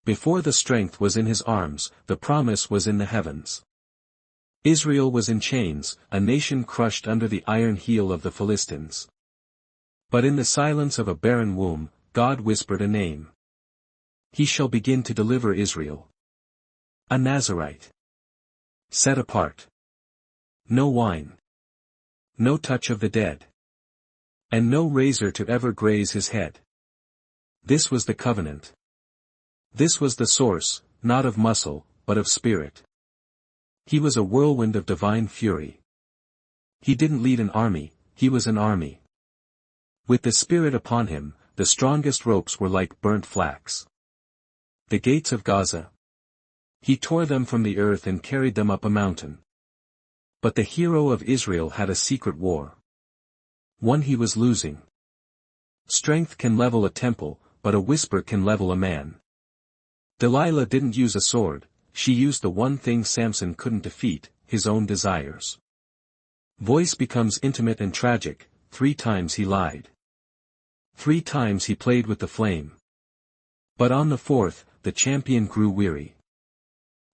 Before the strength was in his arms, the promise was in the heavens. Israel was in chains, a nation crushed under the iron heel of the Philistines. But in the silence of a barren womb, God whispered a name. He shall begin to deliver Israel. A Nazarite. Set apart. No wine. No touch of the dead. And no razor to ever graze his head. This was the covenant. This was the source, not of muscle, but of spirit. He was a whirlwind of divine fury. He didn't lead an army, he was an army. With the Spirit upon him, the strongest ropes were like burnt flax. The gates of Gaza. He tore them from the earth and carried them up a mountain. But the hero of Israel had a secret war. One he was losing. Strength can level a temple, but a whisper can level a man. Delilah didn't use a sword, she used the one thing Samson couldn't defeat, his own desires. Voice becomes intimate and tragic. 3 times he lied. 3 times he played with the flame. But on the 4th, the champion grew weary.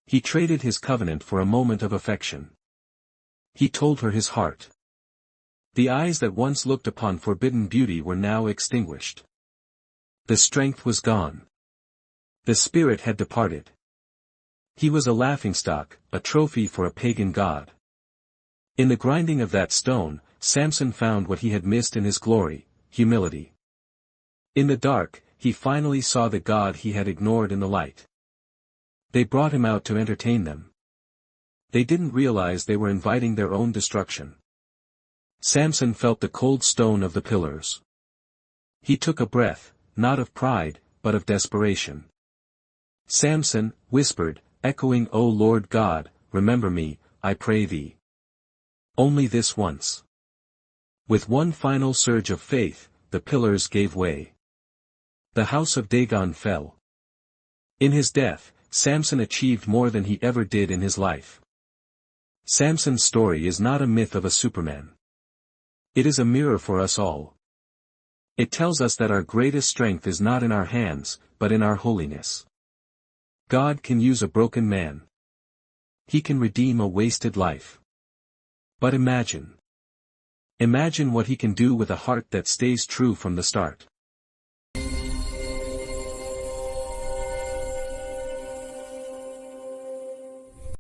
He traded his covenant for a moment of affection. He told her his heart. The eyes that once looked upon forbidden beauty were now extinguished. The strength was gone. The spirit had departed. He was a laughingstock, a trophy for a pagan god. In the grinding of that stone, Samson found what he had missed in his glory, humility. In the dark, he finally saw the God he had ignored in the light. They brought him out to entertain them. They didn't realize they were inviting their own destruction. Samson felt the cold stone of the pillars. He took a breath, not of pride, but of desperation. Samson whispered, echoing, "O Lord God, remember me, I pray thee. Only this once." With one final surge of faith, the pillars gave way. The house of Dagon fell. In his death, Samson achieved more than he ever did in his life. Samson's story is not a myth of a Superman. It is a mirror for us all. It tells us that our greatest strength is not in our hands, but in our holiness. God can use a broken man. He can redeem a wasted life. But imagine what he can do with a heart that stays true from the start.